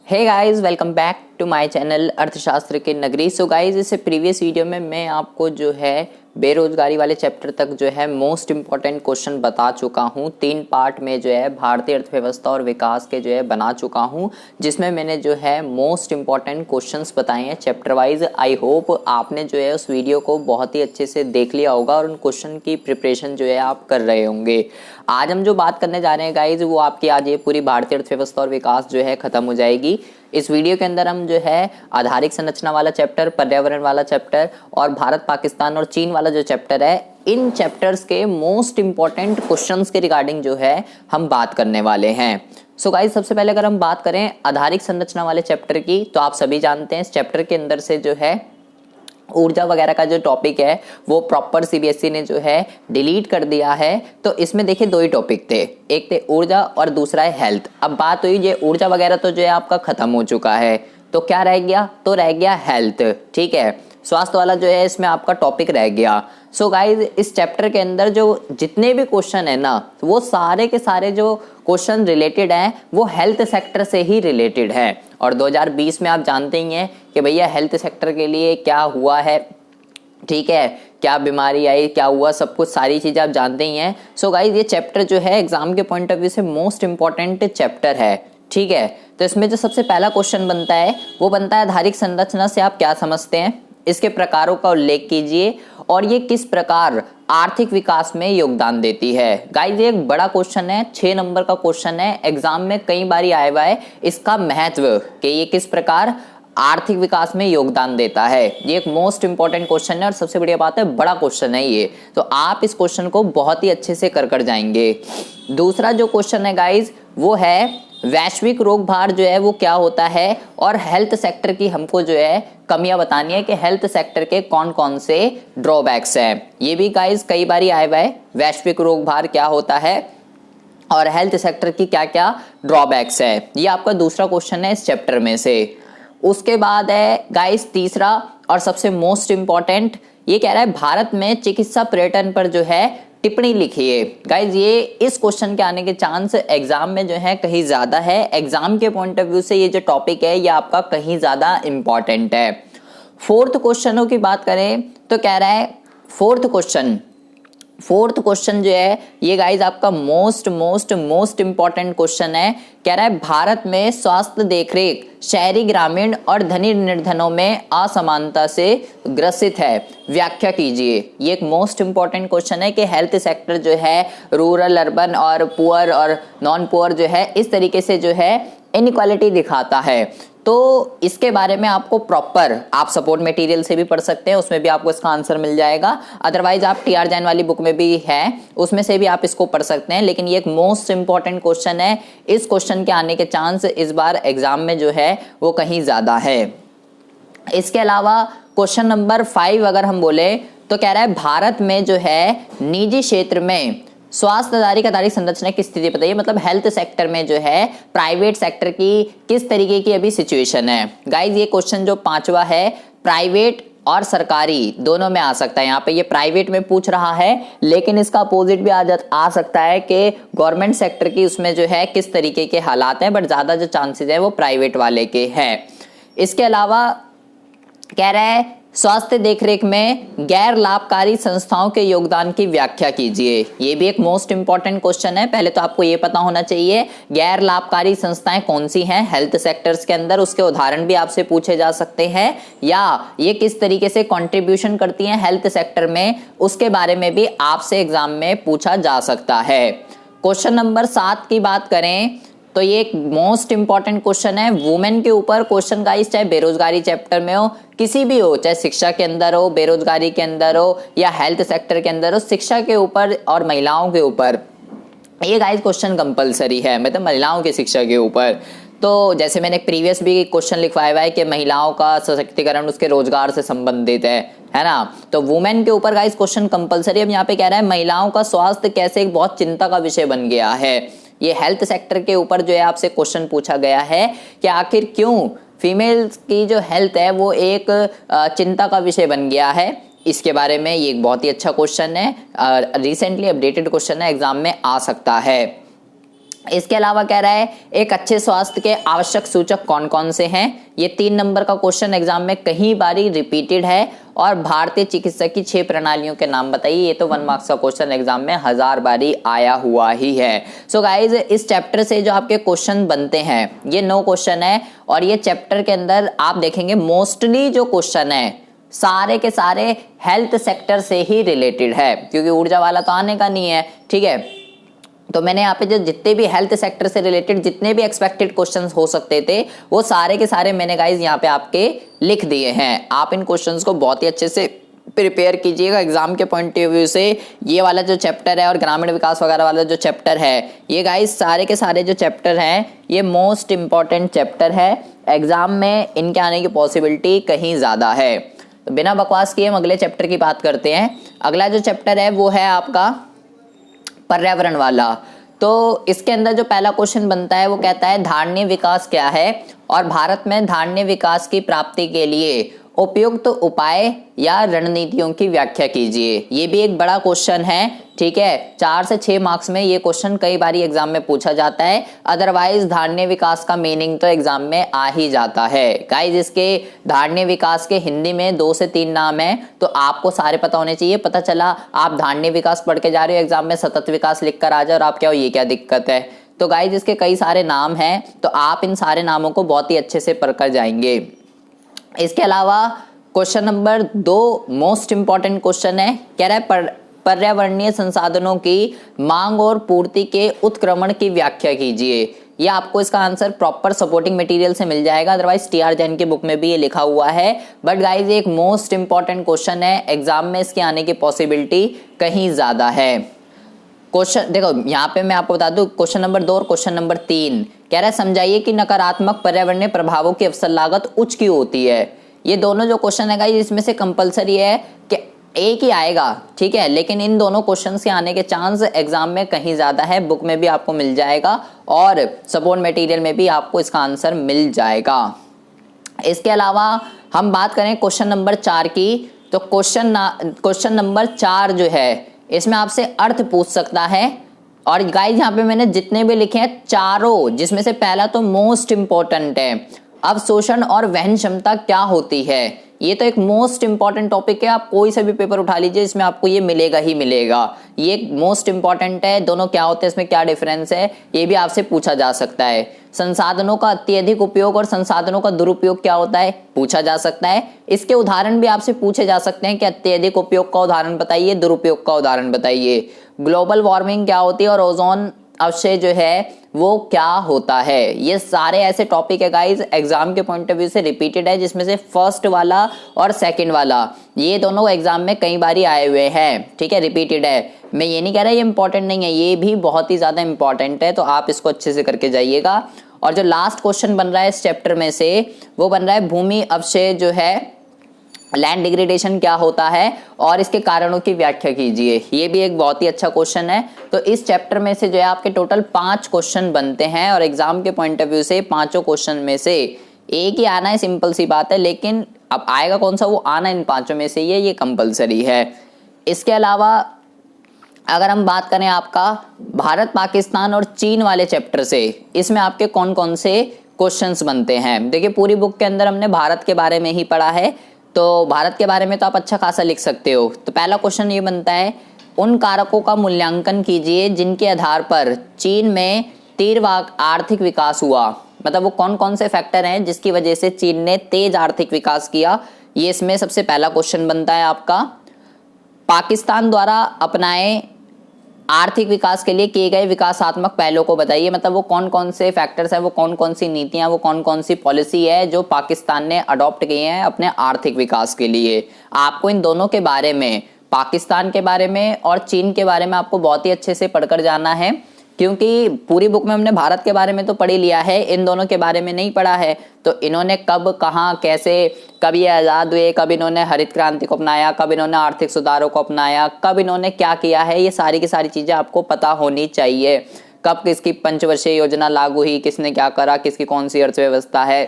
Hey guys, welcome back to my channel अर्थशास्त्र की नगरी। सो गाइस, इससे प्रीवियस वीडियो में मैं आपको जो है बेरोजगारी वाले चैप्टर तक जो है मोस्ट इंपॉर्टेंट क्वेश्चन बता चुका हूँ। 3 पार्ट में जो है भारतीय अर्थव्यवस्था और विकास के जो है बना चुका हूँ, जिसमें मैंने जो है मोस्ट इंपॉर्टेंट क्वेश्चंस बताए हैं चैप्टर वाइज। आई होप आपने जो है उस वीडियो को बहुत ही अच्छे से देख लिया होगा और उन क्वेश्चन की प्रिपरेशन जो है आप कर रहे होंगे। आज हम जो बात करने जा रहे हैं गाइज, वो आपकी आज ये पूरी भारतीय अर्थव्यवस्था और विकास जो है खत्म हो जाएगी। इस वीडियो के अंदर हम जो है आधारिक संरचना वाला चैप्टर, पर्यावरण वाला चैप्टर और भारत, पाकिस्तान और चीन वाला जो चैप्टर है, इन चैप्टर्स के मोस्ट इंपॉर्टेंट क्वेश्चंस के रिगार्डिंग जो है हम बात करने वाले हैं। सो गाइस, सबसे पहले अगर हम बात करें आधारिक संरचना वाले चैप्टर की, तो आप सभी जानते हैं इस चैप्टर के अंदर से जो है ऊर्जा वगैरह का जो टॉपिक है वो प्रॉपर सीबीएसई ने जो है डिलीट कर दिया है। तो इसमें देखिए 2 ही टॉपिक थे, एक थे ऊर्जा और दूसरा है हेल्थ। अब बात हुई ये ऊर्जा वगैरह तो जो है आपका खत्म हो चुका है, तो क्या रह गया? तो रह गया हेल्थ। ठीक है, स्वास्थ्य वाला जो है इसमें आपका टॉपिक रह गया। सो गाइज, इस चैप्टर के अंदर जो जितने भी क्वेश्चन है ना, वो सारे के सारे जो क्वेश्चन रिलेटेड हैं वो हेल्थ सेक्टर से ही रिलेटेड है। और 2020 में आप जानते ही हैं कि भैया हेल्थ सेक्टर के लिए क्या हुआ है, ठीक है, क्या बीमारी आई, क्या हुआ, सब कुछ सारी चीज़ें आप जानते ही हैं। सो गाइज, ये चैप्टर जो है एग्जाम के पॉइंट ऑफ व्यू से मोस्ट इंपॉर्टेंट चैप्टर है। ठीक है, तो इसमें जो सबसे पहला क्वेश्चन बनता है वो बनता है आधारिक संरचना से आप क्या समझते हैं, इसके प्रकारों का उल्लेख कीजिए और ये किस प्रकार आर्थिक विकास में योगदान देती है। गाइस, ये एक बड़ा क्वेश्चन है, 6 नंबर का क्वेश्चन है, एग्जाम में कई बार आया हुआ है इसका महत्व कि ये किस प्रकार आर्थिक विकास में योगदान देता है। ये एक मोस्ट इंपॉर्टेंट क्वेश्चन है और सबसे बढ़िया बात है बड़ा क्वेश्चन है ये, तो आप इस क्वेश्चन को बहुत ही अच्छे से कर जाएंगे। दूसरा जो क्वेश्चन है गाइज वो है वैश्विक रोग भार जो है वो क्या होता है और हेल्थ सेक्टर की हमको जो है कमियां बतानी है कि हेल्थ सेक्टर के कौन कौन से ड्रॉबैक्स हैं। ये भी गाइस कई बार आया हुआ है, वैश्विक रोग भार क्या होता है और हेल्थ सेक्टर की क्या क्या ड्रॉबैक्स है। ये आपका दूसरा क्वेश्चन है इस चैप्टर में से। उसके बाद है गाइस तीसरा और सबसे मोस्ट इंपॉर्टेंट, ये कह रहा है भारत में चिकित्सा पर्यटन पर जो है टिप्पणी लिखिए। गाइज, ये इस क्वेश्चन के आने के चांस एग्जाम में जो है कहीं ज्यादा है। एग्जाम के पॉइंट ऑफ व्यू से ये जो टॉपिक है ये आपका कहीं ज्यादा इंपॉर्टेंट है। फोर्थ क्वेश्चनों की बात करें तो कह रहा है फोर्थ क्वेश्चन जो है ये गाइज आपका मोस्ट इंपॉर्टेंट क्वेश्चन है। कह रहा है भारत में स्वास्थ्य देखरेख शहरी, ग्रामीण और धनी निर्धनों में असमानता से ग्रसित है, व्याख्या कीजिए। ये एक मोस्ट इंपॉर्टेंट क्वेश्चन है कि हेल्थ सेक्टर जो है रूरल, अर्बन और पुअर और नॉन पुअर जो है इस तरीके से जो है इनइक्वालिटी दिखाता है। तो इसके बारे में आपको प्रॉपर आप सपोर्ट मटेरियल से भी पढ़ सकते हैं, उसमें भी आपको इसका आंसर मिल जाएगा। अदरवाइज आप टीआर जैन वाली बुक में भी है, उसमें से भी आप इसको पढ़ सकते हैं। लेकिन ये एक मोस्ट इंपॉर्टेंट क्वेश्चन है, इस क्वेश्चन के आने के चांस इस बार एग्जाम में जो है वो कहीं ज्यादा है। इसके अलावा क्वेश्चन नंबर 5 अगर हम बोले तो कह रहा है भारत में जो है निजी क्षेत्र में स्वास्थ्य आधारिक संरचना की स्थिति बताइए। मतलब हेल्थ सेक्टर में जो है प्राइवेट सेक्टर की किस तरीके की अभी सिचुएशन है। गाइज, ये क्वेश्चन जो 5वां है प्राइवेट और सरकारी दोनों में आ सकता है। यहाँ पे ये प्राइवेट में पूछ रहा है, लेकिन इसका अपोजिट भी आ सकता है कि गवर्नमेंट सेक्टर की उसमें जो है किस तरीके के हालात हैं, बट ज्यादा जो चांसेस है वो प्राइवेट वाले के हैं। इसके अलावा कह रहा है स्वास्थ्य देखरेख में गैर लाभकारी संस्थाओं के योगदान की व्याख्या कीजिए। ये भी एक मोस्ट इंपॉर्टेंट क्वेश्चन है। पहले तो आपको ये पता होना चाहिए गैर लाभकारी संस्थाएं कौन सी हैं हेल्थ सेक्टर्स के अंदर, उसके उदाहरण भी आपसे पूछे जा सकते हैं, या ये किस तरीके से कंट्रीब्यूशन करती हैं हेल्थ सेक्टर में, उसके बारे में भी आपसे एग्जाम में पूछा जा सकता है। क्वेश्चन नंबर 7 की बात करें तो ये एक मोस्ट इंपॉर्टेंट क्वेश्चन है वुमेन के ऊपर। क्वेश्चन गाइस चाहे बेरोजगारी चैप्टर में हो, किसी भी हो, चाहे शिक्षा के अंदर हो, बेरोजगारी के अंदर हो या हेल्थ सेक्टर के अंदर हो, शिक्षा के ऊपर और महिलाओं के ऊपर ये गाइस क्वेश्चन कंपलसरी है, मतलब महिलाओं की शिक्षा के ऊपर। तो जैसे मैंने एक प्रीवियस भी क्वेश्चन लिखवाया हुआ है कि महिलाओं का सशक्तिकरण उसके रोजगार से संबंधित है ना, तो वुमेन के ऊपर गाइस क्वेश्चन कंपलसरी। अब यहाँ पे कह रहा है महिलाओं का स्वास्थ्य कैसे एक बहुत चिंता का विषय बन गया है। ये हेल्थ सेक्टर के ऊपर जो है आपसे क्वेश्चन पूछा गया है कि आखिर क्यों फीमेल्स की जो हेल्थ है वो एक चिंता का विषय बन गया है। इसके बारे में ये एक बहुत ही अच्छा क्वेश्चन है, रिसेंटली अपडेटेड क्वेश्चन है, एग्जाम में आ सकता है। इसके अलावा कह रहा है एक अच्छे स्वास्थ्य के आवश्यक सूचक कौन कौन से हैं। ये 3 नंबर का क्वेश्चन एग्जाम में कई बारी रिपीटेड है। और भारतीय चिकित्सा की 6 प्रणालियों के नाम बताइए। ये तो 1 मार्क्स का क्वेश्चन एग्जाम में 1000 बारी आया हुआ ही है। सो गाइज इस चैप्टर से जो आपके क्वेश्चन बनते हैं ये 9 क्वेश्चन है। और ये चैप्टर के अंदर आप देखेंगे मोस्टली जो क्वेश्चन है सारे के सारे हेल्थ सेक्टर से ही रिलेटेड है, क्योंकि ऊर्जा वाला तो आने का नहीं है। ठीक है, तो मैंने यहाँ पे जो जितने भी हेल्थ सेक्टर से रिलेटेड जितने भी एक्सपेक्टेड क्वेश्चंस हो सकते थे वो सारे के सारे मैंने गाइज यहाँ पे आपके लिख दिए हैं। आप इन क्वेश्चंस को बहुत ही अच्छे से प्रिपेयर कीजिएगा एग्जाम के पॉइंट ऑफ व्यू से। ये वाला जो चैप्टर है और ग्रामीण विकास वगैरह वाला जो चैप्टर है ये गाइज सारे के सारे जो चैप्टर हैं ये मोस्ट इंपॉर्टेंट चैप्टर है। एग्जाम में इनके आने की पॉसिबिलिटी कहीं ज़्यादा है। तो बिना बकवास किए हम अगले चैप्टर की बात करते हैं। अगला जो चैप्टर है वो है आपका पर्यावरण वाला। तो इसके अंदर जो पहला क्वेश्चन बनता है वो कहता है धारणीय विकास क्या है और भारत में धारणीय विकास की प्राप्ति के लिए उपयुक्त उपाय या रणनीतियों की व्याख्या कीजिए। ये भी एक बड़ा क्वेश्चन है। ठीक है, 4 से 6 मार्क्स में ये क्वेश्चन कई बार एग्जाम में पूछा जाता है। अदरवाइज धारणीय विकास का मीनिंग तो एग्जाम में आ ही जाता है। गाइस इसके धारणीय विकास के हिंदी में 2 से 3 नाम है, तो आपको सारे पता होने चाहिए। पता चला आप धारणीय विकास पढ़ के जा रहे हो एग्जाम में सतत विकास लिख कर आ जाओ और आप क्या हो ये क्या दिक्कत है। तो गाइस इसके कई सारे नाम हैं, तो आप इन सारे नामों को बहुत ही अच्छे से पढ़कर जाएंगे। इसके अलावा question number 2 most important question है। कह रहा है पर्यावरणीय संसाधनों की मांग और पूर्ति के उत्क्रमण की व्याख्या कीजिए। ये आपको इसका आंसर प्रॉपर सपोर्टिंग मटेरियल से मिल जाएगा, अदरवाइज टीआर जैन की बुक में भी ये लिखा हुआ है। बट गाइज एक मोस्ट इंपॉर्टेंट क्वेश्चन है, एग्जाम में इसके आने की पॉसिबिलिटी कहीं ज्यादा है। क्वेश्चन देखो यहाँ पे मैं आपको बता दूं क्वेश्चन नंबर 2 और क्वेश्चन नंबर 3 कह रहा है समझाइए कि नकारात्मक पर्यावरणीय प्रभावों की अवसर लागत उच्च क्यों होती है। ये दोनों जो क्वेश्चन है गाइस इसमें से कंपलसरी है कि एक ही आएगा। ठीक है, लेकिन इन दोनों क्वेश्चन के आने के चांस एग्जाम में कहीं ज्यादा है। बुक में भी आपको मिल जाएगा और सपोर्ट मटेरियल में भी आपको इसका आंसर मिल जाएगा। इसके अलावा हम बात करें क्वेश्चन नंबर 4 की, तो क्वेश्चन नंबर 4 जो है इसमें आपसे अर्थ पूछ सकता है। और गाइस यहाँ पे मैंने जितने भी लिखे हैं चारों, जिसमें से पहला तो मोस्ट इंपॉर्टेंट है, अवशोषण और वहन क्षमता क्या होती है। ये तो एक मोस्ट इंपॉर्टेंट टॉपिक है, आप कोई सा भी पेपर उठा लीजिए इसमें आपको ये मिलेगा ही मिलेगा। ये मोस्ट इंपॉर्टेंट है, दोनों क्या होते हैं इसमें क्या डिफरेंस है ये भी आपसे पूछा जा सकता है। संसाधनों का अत्यधिक उपयोग और संसाधनों का दुरुपयोग क्या होता है पूछा जा सकता है। इसके उदाहरण भी आपसे पूछे जा सकते हैं कि अत्यधिक उपयोग का उदाहरण बताइए, दुरुपयोग का उदाहरण बताइए। ग्लोबल वार्मिंग क्या होती है और ओजोन अवशय जो है वो क्या होता है। ये सारे ऐसे टॉपिक है गाइस एग्जाम के पॉइंट ऑफ व्यू से रिपीटेड है, जिसमें से फर्स्ट वाला और सेकंड वाला ये दोनों एग्जाम में कई बार आए हुए हैं। ठीक है, रिपीटेड है। मैं ये नहीं कह रहा ये इंपॉर्टेंट नहीं है, ये भी बहुत ही ज्यादा इंपॉर्टेंट है, तो आप इसको अच्छे से करके जाइएगा। और जो लास्ट क्वेश्चन बन रहा है इस चैप्टर में से वो बन रहा है भूमि अवशय जो है लैंड डिग्रेडेशन क्या होता है और इसके कारणों की व्याख्या कीजिए। ये भी एक बहुत ही अच्छा क्वेश्चन है। तो इस चैप्टर में से जो है आपके टोटल 5 क्वेश्चन बनते हैं और एग्जाम के पॉइंट ऑफ व्यू से 5 क्वेश्चन में से एक ही आना है, सिंपल सी बात है। लेकिन अब आएगा कौन सा वो आना इन 5 में से ये कंपलसरी है। इसके अलावा अगर हम बात करें आपका भारत पाकिस्तान और चीन वाले चैप्टर से, इसमें आपके कौन कौन से क्वेश्चंस बनते हैं। देखिए पूरी बुक के अंदर हमने भारत के बारे में ही पढ़ा है, तो भारत के बारे में तो आप अच्छा खासा लिख सकते हो। तो पहला क्वेश्चन ये बनता है उन कारकों का मूल्यांकन कीजिए जिनके आधार पर चीन में तीव्र आर्थिक विकास हुआ। मतलब वो कौन कौन से फैक्टर हैं जिसकी वजह से चीन ने तेज आर्थिक विकास किया। ये इसमें सबसे पहला क्वेश्चन बनता है आपका। पाकिस्तान द्वारा अपनाए आर्थिक विकास के लिए किए गए विकासात्मक पहलों को बताइए। मतलब वो कौन कौन से फैक्टर्स हैं, वो कौन कौन सी नीतियां, वो कौन कौन सी पॉलिसी है जो पाकिस्तान ने अडॉप्ट किए हैं अपने आर्थिक विकास के लिए। आपको इन दोनों के बारे में, पाकिस्तान के बारे में और चीन के बारे में आपको बहुत ही अच्छे से पढ़कर जाना है, क्योंकि पूरी बुक में हमने भारत के बारे में तो पढ़ ही लिया है, इन दोनों के बारे में नहीं पढ़ा है। तो इन्होंने कब, कहाँ, कैसे, कब ये आज़ाद हुए, कब इन्होंने हरित क्रांति को अपनाया, कब इन्होंने आर्थिक सुधारों को अपनाया, कब इन्होंने क्या किया है, ये सारी की सारी चीज़ें आपको पता होनी चाहिए। कब किसकी पंचवर्षीय योजना लागू हुई, किसने क्या करा, किसकी कौन सी अर्थव्यवस्था है,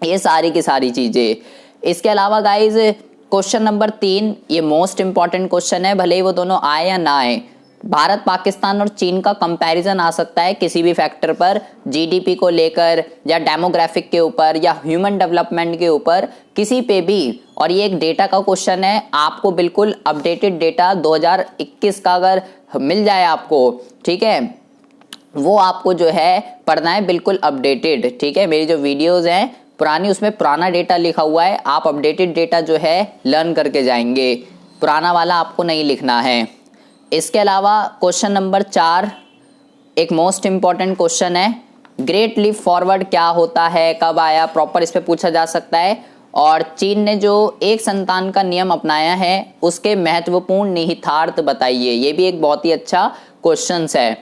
ये सारी की सारी चीज़ें। इसके अलावा गाइज क्वेश्चन नंबर 3 ये मोस्ट इंपॉर्टेंट क्वेश्चन है, भले ही वो दोनों आए या ना आए। भारत, पाकिस्तान और चीन का कंपैरिजन आ सकता है किसी भी फैक्टर पर, जीडीपी को लेकर या डेमोग्राफिक के ऊपर या ह्यूमन डेवलपमेंट के ऊपर, किसी पे भी। और ये एक डेटा का क्वेश्चन है, आपको बिल्कुल अपडेटेड डेटा 2021 का अगर मिल जाए आपको, ठीक है, वो आपको जो है पढ़ना है बिल्कुल अपडेटेड। ठीक है, मेरी जो वीडियोस हैं पुरानी, उसमें पुराना डेटा लिखा हुआ है, आप अपडेटेड डेटा जो है लर्न करके जाएंगे, पुराना वाला आपको नहीं लिखना है। इसके अलावा क्वेश्चन नंबर 4 एक मोस्ट इंपॉर्टेंट क्वेश्चन है, ग्रेट लीप फॉरवर्ड क्या होता है, कब आया, प्रॉपर इस पे पूछा जा सकता है। और चीन ने जो एक संतान का नियम अपनाया है उसके महत्वपूर्ण निहितार्थ बताइए, ये भी एक बहुत ही अच्छा क्वेश्चन है।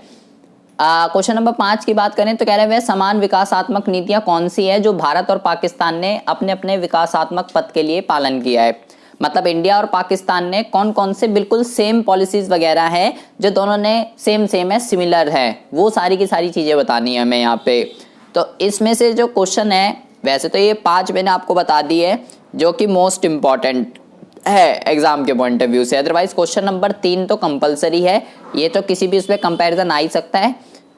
क्वेश्चन नंबर 5 की बात करें तो कह रहे हैं वह समान विकासात्मक नीतियां कौन सी है जो भारत और पाकिस्तान ने अपने अपने विकासात्मक पथ के लिए पालन किया है। मतलब इंडिया और पाकिस्तान ने कौन कौन से बिल्कुल सेम पॉलिसीज वगैरह है जो दोनों ने सेम है, सिमिलर है, वो सारी की सारी चीजें बतानी है हमें यहाँ पे। तो इसमें से जो क्वेश्चन है, वैसे तो ये 5 मैंने आपको बता दी है जो कि मोस्ट इंपॉर्टेंट है एग्जाम के पॉइंट ऑफ व्यू से। अदरवाइज क्वेश्चन नंबर 3 तो कंपलसरी है, ये तो किसी भी उसमें कंपैरिजन आ ही सकता है।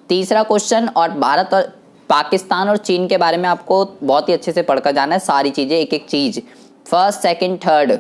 तीसरा क्वेश्चन, और भारत और पाकिस्तान और चीन के बारे में आपको बहुत ही अच्छे से पढ़कर जाना है, सारी चीजें एक एक चीज, फर्स्ट सेकंड थर्ड,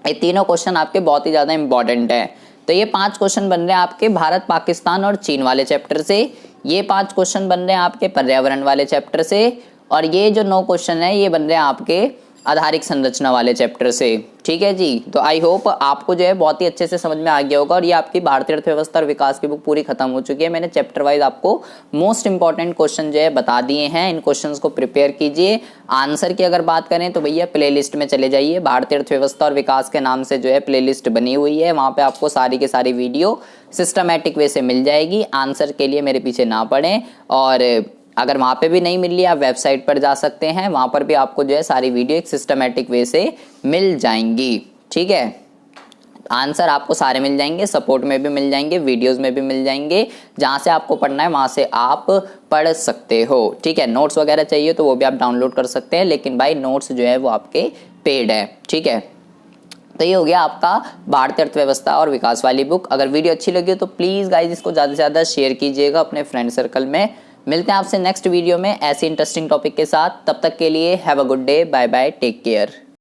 ये तीनों क्वेश्चन आपके बहुत ही ज्यादा इंपॉर्टेंट है। तो ये 5 क्वेश्चन बन रहे हैं आपके भारत, पाकिस्तान और चीन वाले चैप्टर से, ये 5 क्वेश्चन बन रहे हैं आपके पर्यावरण वाले चैप्टर से, और ये जो 9 क्वेश्चन है ये बन रहे हैं आपके आधारिक संरचना वाले चैप्टर से। ठीक है जी, तो आई होप आपको जो है बहुत ही अच्छे से समझ में आ गया होगा। और ये आपकी भारतीय अर्थव्यवस्था और विकास की बुक पूरी खत्म हो चुकी है, मैंने चैप्टर वाइज आपको मोस्ट इंपॉर्टेंट क्वेश्चन जो है बता दिए हैं, इन क्वेश्चंस को प्रिपेयर कीजिए। आंसर की अगर बात करें तो भैया प्लेलिस्ट में चले जाइए, भारतीय अर्थव्यवस्था और विकास के नाम से जो है प्लेलिस्ट बनी हुई है, वहाँ पे आपको सारी के सारी वीडियो सिस्टमैटिक वे से मिल जाएगी। आंसर के लिए मेरे पीछे ना पड़ें, और अगर वहाँ पे भी नहीं मिल रही, आप वेबसाइट पर जा सकते हैं, वहाँ पर भी आपको जो है सारी वीडियो एक सिस्टमैटिक वे से मिल जाएंगी। ठीक है, आंसर आपको सारे मिल जाएंगे, सपोर्ट में भी मिल जाएंगे, वीडियोस में भी मिल जाएंगे, जहाँ से आपको पढ़ना है वहाँ से आप पढ़ सकते हो। ठीक है, नोट्स वगैरह चाहिए तो वो भी आप डाउनलोड कर सकते हैं, लेकिन भाई नोट्स जो है वो आपके पेड है। ठीक है, तो ये हो गया आपका भारतीय अर्थव्यवस्था और विकास वाली बुक। अगर वीडियो अच्छी लगी हो तो प्लीज़ गाइज इसको ज़्यादा से ज़्यादा शेयर कीजिएगा अपने फ्रेंड सर्कल में। मिलते हैं आपसे नेक्स्ट वीडियो में ऐसे इंटरेस्टिंग टॉपिक के साथ, तब तक के लिए have a good day, bye bye, take care.